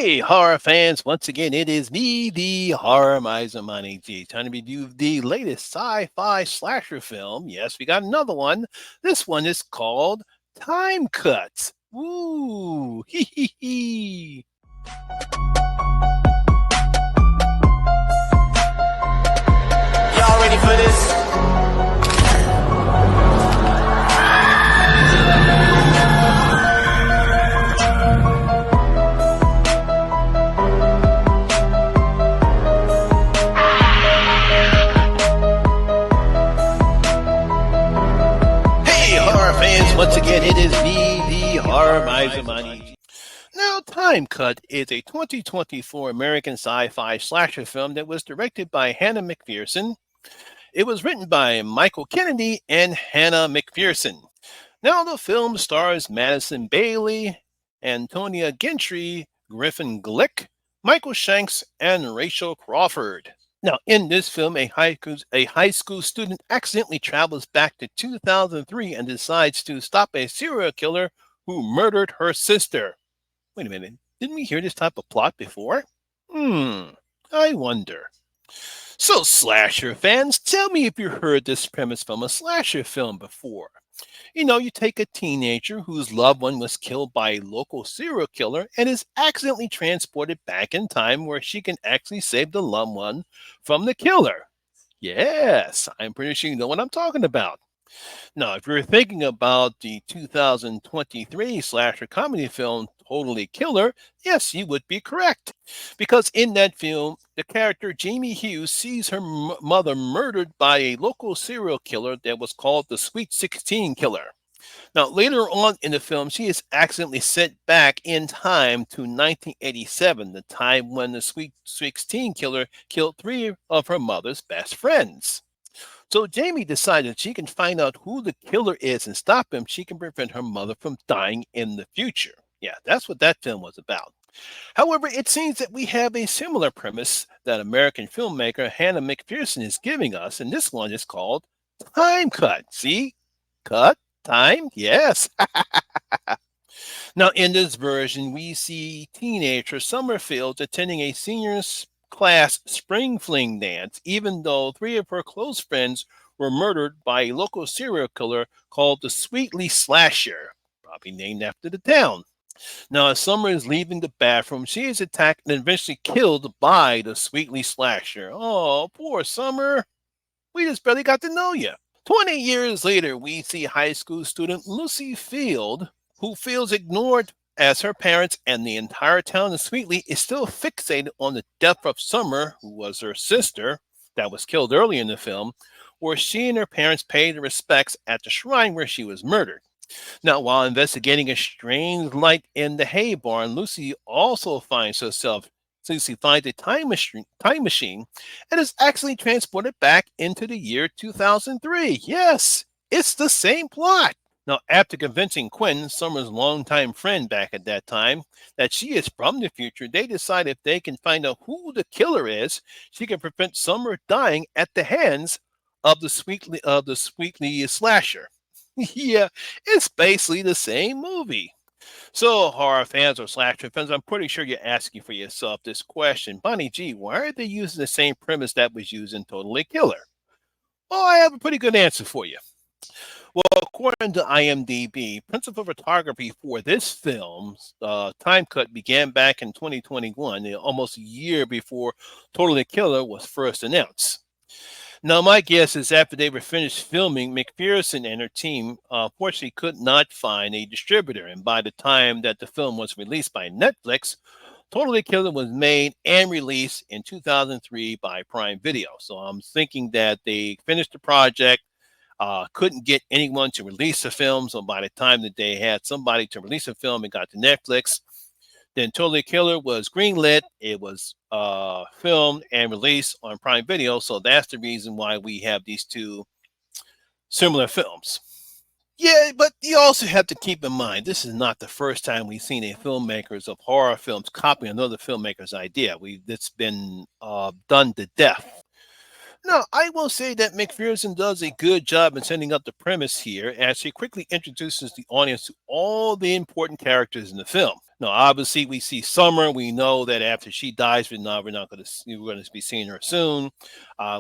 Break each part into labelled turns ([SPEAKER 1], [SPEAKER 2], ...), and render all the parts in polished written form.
[SPEAKER 1] Hey, horror fans! Once again, it is me, the Horror Miser Money G, trying to review the latest sci-fi slasher film. Yes, we got another one. This one is called Time Cuts. Ooh, hee hee hee.
[SPEAKER 2] Y'all ready for this?
[SPEAKER 1] Hey, horror fans! Once again, it is me, the Horror Miser Money G. Now, Time Cut is a 2024 American sci-fi slasher film that was directed by Hannah MacPherson. It was written by Michael Kennedy and Hannah MacPherson. Now, the film stars Madison Bailey, Antonia Gentry, Griffin Glick, Michael Shanks, and Rachel Crawford. Now, in this film, a high school student accidentally travels back to 2003 and decides to stop a serial killer who murdered her sister. Wait a minute, didn't we hear this type of plot before? I wonder. So, slasher fans, tell me if you heard this premise from a slasher film before. You take a teenager whose loved one was killed by a local serial killer and is accidentally transported back in time where she can actually save the loved one from the killer. Yes, I'm pretty sure you know what I'm talking about. Now, if you're thinking about the 2023 slasher comedy film Totally Killer, yes, you would be correct. Because in that film, the character Jamie Hughes sees her mother murdered by a local serial killer that was called the Sweet 16 Killer. Now, later on in the film, she is accidentally sent back in time to 1987, the time when the Sweet 16 Killer killed three of her mother's best friends. So Jamie decided she can find out who the killer is and stop him. She can prevent her mother from dying in the future. Yeah, that's what that film was about. However, it seems that we have a similar premise that American filmmaker Hannah MacPherson is giving us, and this one is called Time Cut. See? Cut? Time? Yes. Now, in this version, we see teenager Summerfield attending a seniors class spring fling dance, even though three of her close friends were murdered by a local serial killer called the Sweetly Slasher, probably named after the town. Now, as Summer is leaving the bathroom, she is attacked and eventually killed by the Sweetly Slasher. Oh, poor Summer. We just barely got to know you. 20 years later, we see high school student Lucy Field, who feels ignored as her parents and the entire town of Sweetly is still fixated on the death of Summer, who was her sister, that was killed early in the film, where she and her parents paid their respects at the shrine where she was murdered. Now, while investigating a strange light in the hay barn, Lucy finds a time machine and is actually transported back into the year 2003. Yes, it's the same plot. Now, after convincing Quinn, Summer's longtime friend back at that time, that she is from the future, they decide if they can find out who the killer is, she can prevent Summer dying at the hands of the Sweetly slasher. Yeah, it's basically the same movie. So, horror fans or slasher fans, I'm pretty sure you're asking for yourself this question. Bonnie G, why are they using the same premise that was used in Totally Killer? Well, I have a pretty good answer for you. Well, according to IMDb, principal photography for this film's time cut began back in 2021, almost a year before Totally Killer was first announced. Now, my guess is after they were finished filming, McPherson and her team fortunately could not find a distributor. And by the time that the film was released by Netflix, Totally Killer was made and released in 2003 by Prime Video. So I'm thinking that they finished the project, couldn't get anyone to release the film. So by the time that they had somebody to release a film, it got to Netflix. Then Totally Killer was greenlit. It was filmed and released on Prime Video. So that's the reason why we have these two similar films. Yeah, but you also have to keep in mind this is not the first time we've seen a filmmakers of horror films copy another filmmaker's idea. It's been done to death. Now, I will say that McPherson does a good job in setting up the premise here as she quickly introduces the audience to all the important characters in the film. Now, obviously, we see Summer. We know that after she dies, we're not going to we're going to be seeing her soon.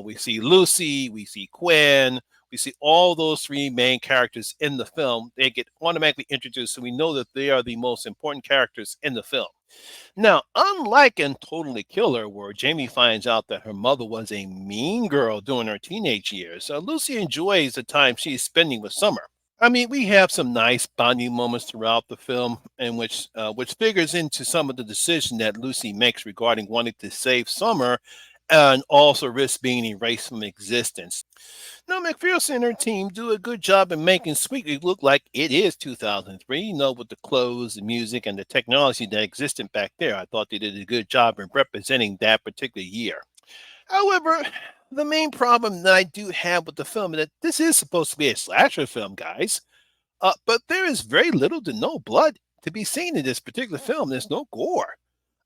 [SPEAKER 1] We see Lucy. We see Quinn. We see all those three main characters in the film. They get automatically introduced, so we know that they are the most important characters in the film. Now, unlike in Totally Killer, where Jamie finds out that her mother was a mean girl during her teenage years, Lucy enjoys the time she's spending with Summer. I mean, we have some nice bonding moments throughout the film, in which figures into some of the decision that Lucy makes regarding wanting to save Summer, and also risk being erased from existence. Now, McPherson and her team do a good job in making Sweetly look like it is 2003. With the clothes, the music, and the technology that existed back there. I thought they did a good job in representing that particular year. However, the main problem that I do have with the film is that this is supposed to be a slasher film, guys. But there is very little to no blood to be seen in this particular film. There's no gore.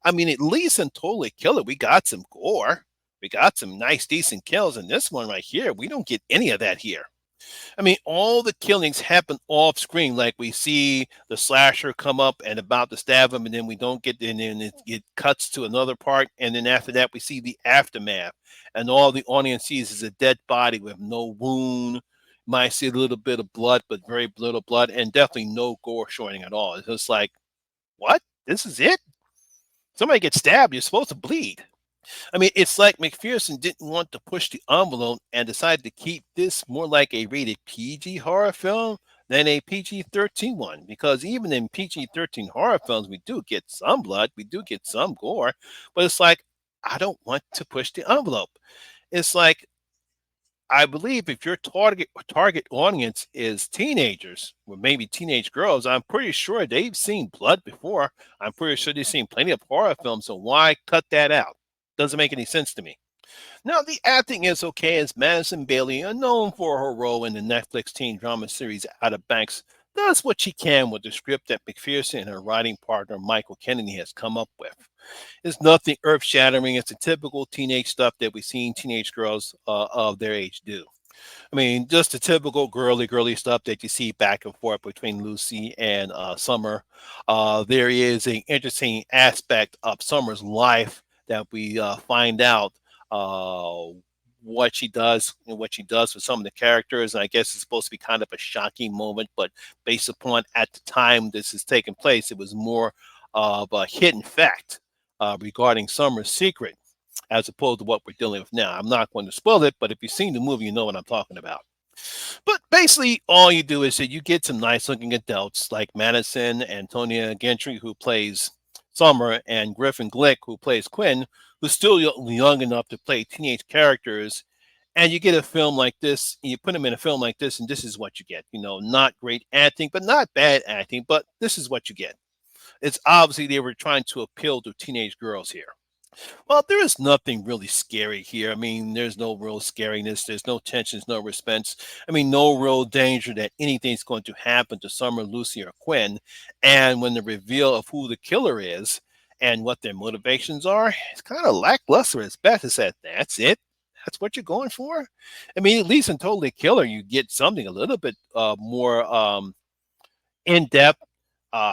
[SPEAKER 1] I mean, at least in Totally Killer, we got some gore. We got some nice, decent kills. In this one right here, we don't get any of that here. I mean, all the killings happen off screen. Like we see the slasher come up and about to stab him, and then we don't get, and then it cuts to another part. And then after that, we see the aftermath. And all the audience sees is a dead body with no wound. Might see a little bit of blood, but very little blood, and definitely no gore showing at all. It's just like, what? This is it? Somebody gets stabbed, you're supposed to bleed. I mean, it's like McPherson didn't want to push the envelope and decided to keep this more like a rated PG horror film than a PG-13 one. Because even in PG-13 horror films, we do get some blood, we do get some gore, but it's like, I don't want to push the envelope. It's like, I believe if your target audience is teenagers, or maybe teenage girls, I'm pretty sure they've seen blood before. I'm pretty sure they've seen plenty of horror films. So why cut that out? Doesn't make any sense to me. Now the acting is okay as Madison Bailey, known for her role in the Netflix teen drama series Outer Banks, does what she can with the script that McPherson and her writing partner Michael Kennedy has come up with. It's nothing earth shattering. It's the typical teenage stuff that we've seen teenage girls of their age do. I mean, just the typical girly stuff that you see back and forth between Lucy and Summer. There is an interesting aspect of Summer's life that we find out uh, what she does with some of the characters. And I guess it's supposed to be kind of a shocking moment, but based upon at the time this is taking place, it was more of a hidden fact regarding Summer's secret as opposed to what we're dealing with now. I'm not going to spoil it, but if you've seen the movie, you know what I'm talking about. But basically, all you do is that you get some nice looking adults like Madison, Antonia Gentry, who plays Summer, and Griffin Glick, who plays Quinn, who's still young enough to play teenage characters. And you get a film like this, and you put them in a film like this, and this is what you get. Not great acting, but not bad acting, but this is what you get. It's obviously they were trying to appeal to teenage girls here. Well, there is nothing really scary here. I mean, there's no real scariness. There's no tensions, no suspense. I mean, no real danger that anything's going to happen to Summer, Lucy, or Quinn. And when the reveal of who the killer is and what their motivations are, it's kind of lackluster. As Beth has said, that's it. That's what you're going for. I mean, at least in Totally Killer, you get something a little bit more in depth.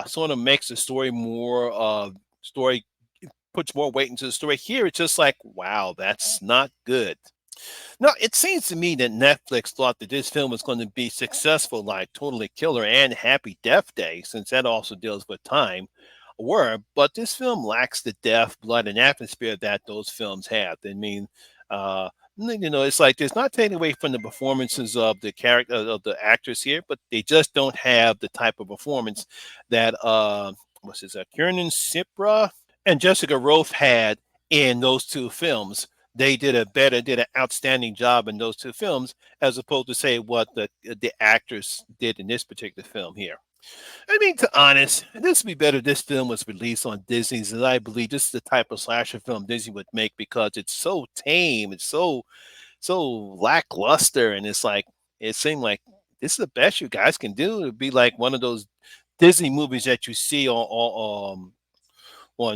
[SPEAKER 1] Sort of makes the story more story puts more weight into the story. Here, it's just like, wow, that's not good. Now, it seems to me that Netflix thought that this film was going to be successful, like Totally Killer and Happy Death Day, since that also deals with time, were. But this film lacks the depth, blood, and atmosphere that those films have. I mean, it's like there's not taking away from the performances of the character of the actors here, but they just don't have the type of performance that what's his Kiernan Sipra and Jessica Roth had in those two films. They did an outstanding job in those two films, as opposed to say what the actors did in this particular film here. I mean, to honest, this would be better if this film was released on Disney's, as I believe this is the type of slasher film Disney would make because it's so tame, it's so lackluster, and it's like it seemed like this is the best you guys can do. It'd be like one of those Disney movies that you see on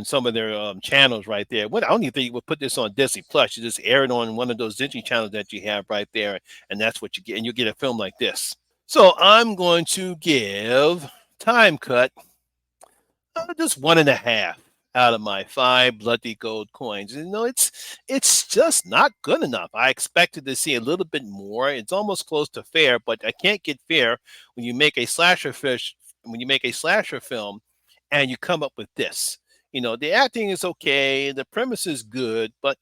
[SPEAKER 1] some of their channels right there. What I don't even think you would put this on Disney Plus. You just air it on one of those Disney channels that you have right there, and that's what you get. And you get a film like this. So I'm going to give Time Cut Just 1.5 out of my 5 bloody gold coins. It's just not good enough. I expected to see a little bit more. It's almost close to fair, but I can't get fair when you make a slasher fish when you make a slasher film and you come up with this. The acting is okay, the premise is good, but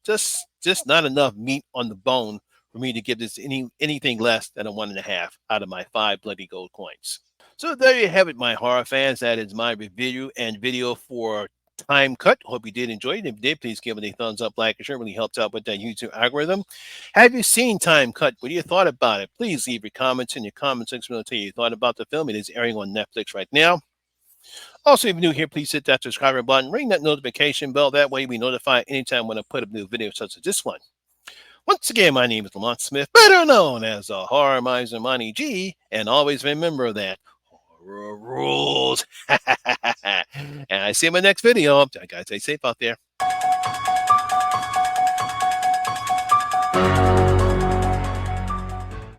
[SPEAKER 1] just not enough meat on the bone for me to give this anything less than a 1.5 out of my 5 bloody gold coins. So there you have it, my horror fans. That is my review and video for Time Cut. Hope you did enjoy it. If you did, please give it a thumbs up, like, and sure really helps out with that YouTube algorithm. Have you seen Time Cut? What do you thought about it? Please leave your comments in your comment section. I'll tell you thought about the film. It is airing on Netflix right now. Also, if you're new here, please hit that subscribe button, ring that notification bell. That way, we notify anytime when I put up new videos such as this one. Once again, my name is Lamont Smith, better known as the Horror Miser Money G, and always remember that horror rules. And I see you in my next video. Guys, stay safe out there.